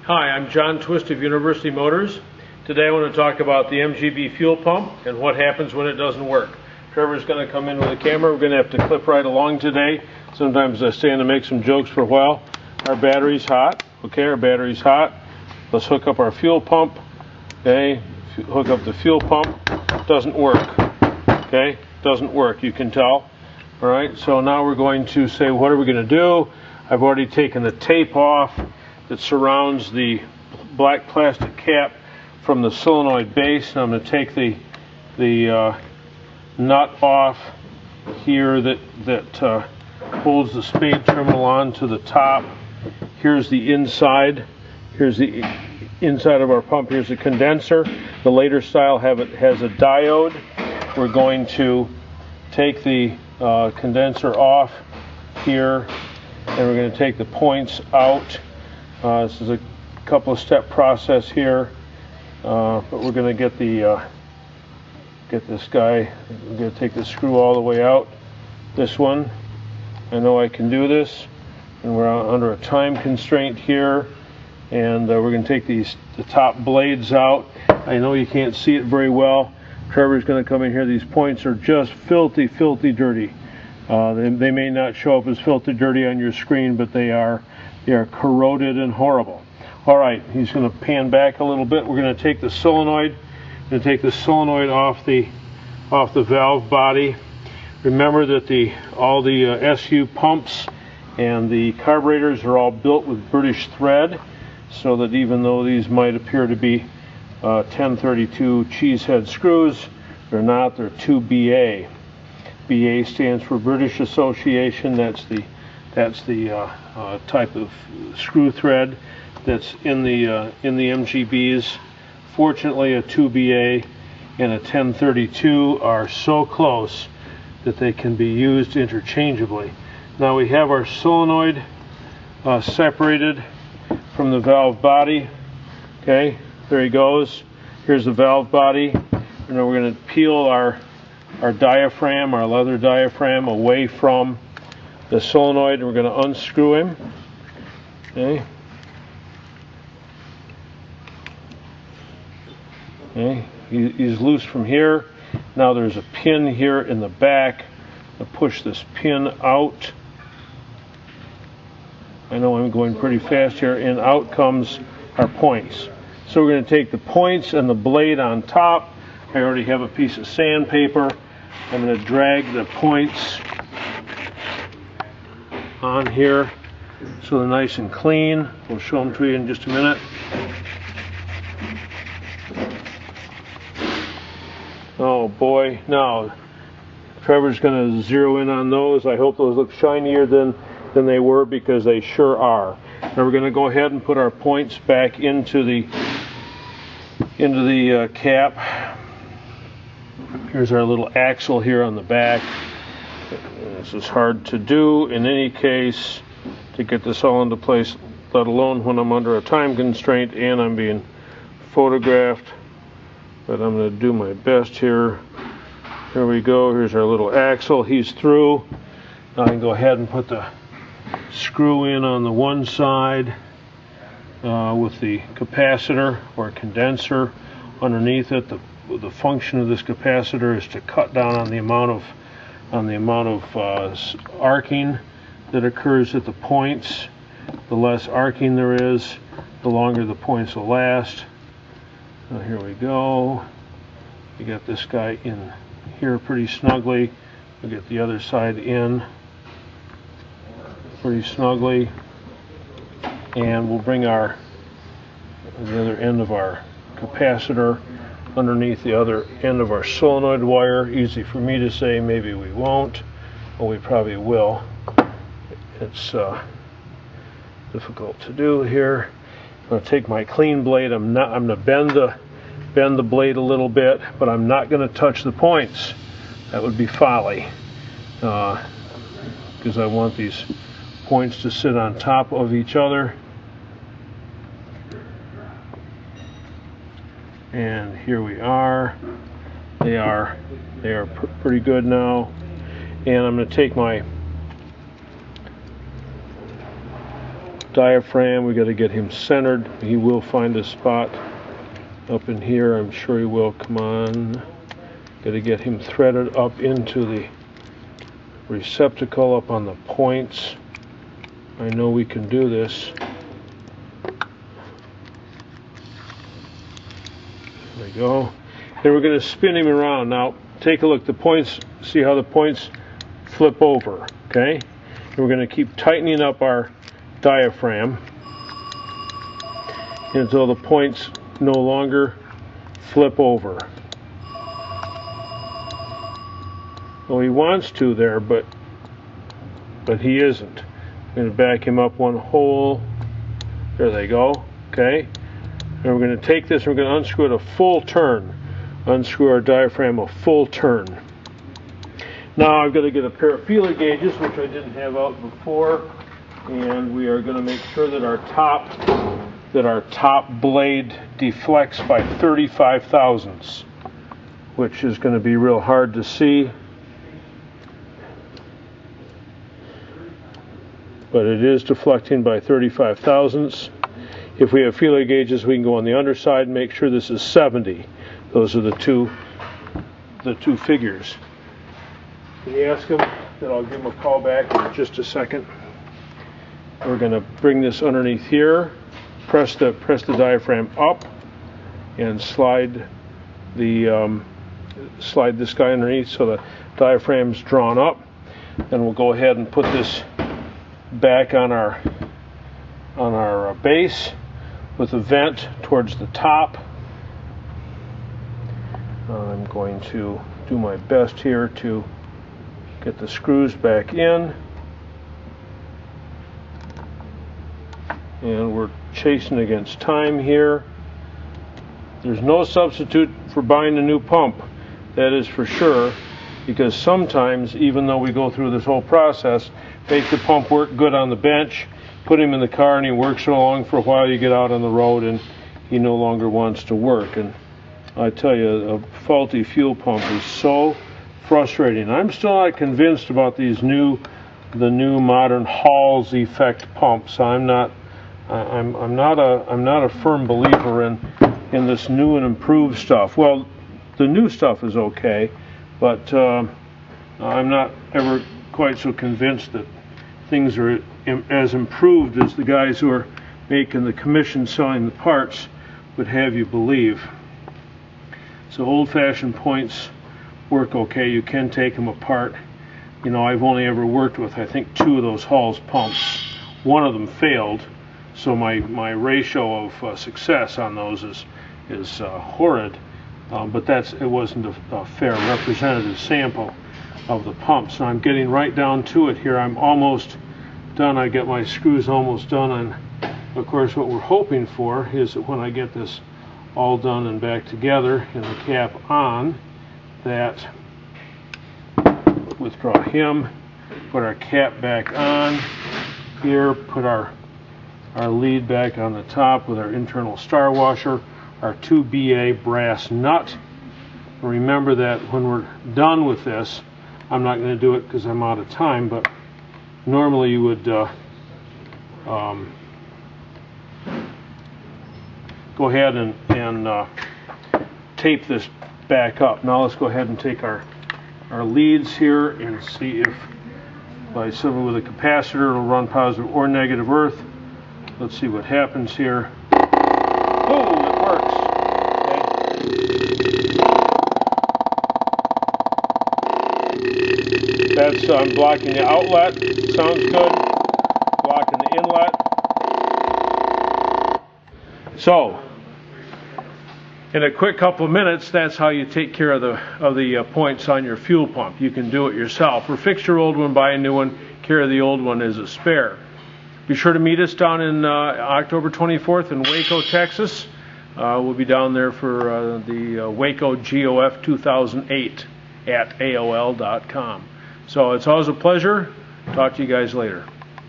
Hi, I'm John Twist of University Motors. Today I want to talk about the MGB fuel pump and what happens when it doesn't work. Trevor's going to come in with a camera. We're going to have to clip right along today. Sometimes I stand and make some jokes for a while. Our battery's hot. Okay, our battery's hot. Let's hook up our fuel pump. Okay, hook up the fuel pump. Doesn't work. Okay, doesn't work. You can tell. All right, so now we're going to say, what are we going to do? I've already taken the tape off that surrounds the black plastic cap from the solenoid base, and I'm going to take the nut off here that holds the spade terminal on to the top. Here's the inside. Here's the inside of our pump. Here's the condenser. The later style has a diode. We're going to take the condenser off here, and we're going to take the points out. This is a couple of step process here, but we're going to get this guy. We're going to take the screw all the way out. This one, I know I can do this, and we're under a time constraint here, and we're going to take the top blades out. I know you can't see it very well. Trevor's going to come in here. These points are just filthy dirty. They may not show up as filthy dirty on your screen, but they are corroded and horrible. All right, he's going to pan back a little bit. We're going to take the solenoid. We're going to take the solenoid off the valve body. Remember that all the SU pumps and the carburetors are all built with British thread, so that even though these might appear to be 1032 cheesehead screws, they're not. They're 2BA. BA stands for British Association. That's the type of screw thread that's in the MGBs. Fortunately, a 2BA and a 1032 are so close that they can be used interchangeably. Now we have our solenoid separated from the valve body. Okay, there he goes. Here's the valve body. And then we're going to peel our diaphragm, our leather diaphragm, away from the solenoid, and we're going to unscrew him. Okay. Okay. He's loose from here. Now there's a pin here in the back. I'll push this pin out. I know I'm going pretty fast here, and out comes our points. So we're going to take the points and the blade on top. I already have a piece of sandpaper. I'm going to drag the points on here so they're nice and clean. We'll show them to you in just a minute. Oh boy, now Trevor's going to zero in on those. I hope those look shinier than they were, because they sure are. Now we're going to go ahead and put our points back into the cap. Here's our little axle here on the back. This is hard to do in any case, to get this all into place, let alone when I'm under a time constraint and I'm being photographed. But I'm going to do my best here. Here we go. Here's our little axle. He's through. Now I can go ahead and put the screw in on the one side with the capacitor or condenser underneath it. The function of this capacitor is to cut down on the amount of arcing that occurs at the points. The less arcing there is, the longer the points will last. Now here we go. We got this guy in here pretty snugly. We'll get the other side in pretty snugly, and we'll bring the other end of our capacitor underneath the other end of our solenoid wire. Easy for me to say, maybe we won't, or we probably will. It's difficult to do here. I'm going to take my clean blade. I'm going to bend the blade a little bit, but I'm not going to touch the points. That would be folly, because I want these points to sit on top of each other. And here we are. They are pretty good now. And I'm going to take my diaphragm. We got to get him centered. He will find a spot up in here. I'm sure he will. Come on. Got to get him threaded up into the receptacle up on the points. I know we can do this. There we go. Then we're going to spin him around. Now take a look. The points, see how the points flip over, okay? And we're going to keep tightening up our diaphragm until the points no longer flip over. Well, he wants to there, but he isn't. I'm going to back him up one hole. There they go, okay? And we're going to take this, we're going to unscrew it a full turn. Unscrew our diaphragm a full turn. Now I've got to get a pair of feeler gauges, which I didn't have out before, and we are going to make sure that our top blade deflects by 35 thousandths, which is going to be real hard to see, but it is deflecting by 35 thousandths. If we have feeler gauges, we can go on the underside and make sure this is 70. Those are the two figures. Can you ask him that I'll give him a call back in just a second? We're going to bring this underneath here, press the diaphragm up, and slide this guy underneath so the diaphragm's drawn up. Then we'll go ahead and put this back on our base with a vent towards the top. I'm going to do my best here to get the screws back in, and we're chasing against time here. There's no substitute for buying a new pump, that is for sure, because sometimes, even though we go through this whole process, make the pump work good on the bench, put him in the car and he works along for a while, you get out on the road and he no longer wants to work. And I tell you, a faulty fuel pump is so frustrating. I'm still not convinced about the new modern Hall's effect pumps. I'm not a firm believer in this new and improved stuff. Well, the new stuff is okay, but I'm not ever quite so convinced that things are as improved as the guys who are making the commission selling the parts would have you believe. So old-fashioned points work okay. You can take them apart. You know, I've only ever worked with, I think, 2 of those Hall's pumps. One of them failed, so my ratio of success on those is horrid. But it wasn't a fair representative sample of the pumps. So I'm getting right down to it here. I'm almost done. I get my screws almost done. And of course, what we're hoping for is that when I get this all done and back together and the cap on, that withdraw him, put our cap back on here, put our lead back on the top with our internal star washer, our 2BA brass nut. Remember that when we're done with this, I'm not going to do it because I'm out of time, but normally you would go ahead and tape this back up. Now let's go ahead and take our leads here and see if by something with a capacitor it'll run positive or negative earth. Let's see what happens here. Oh, it works. Okay. That's I'm blocking the outlet. Sounds good. Blocking the inlet. So, in a quick couple of minutes, that's how you take care of the points on your fuel pump. You can do it yourself. Or fix your old one, buy a new one, carry the old one as a spare. Be sure to meet us down in October 24th in Waco, Texas. We'll be down there for the Waco GOF 2008 at AOL.com. So it's always a pleasure. Talk to you guys later.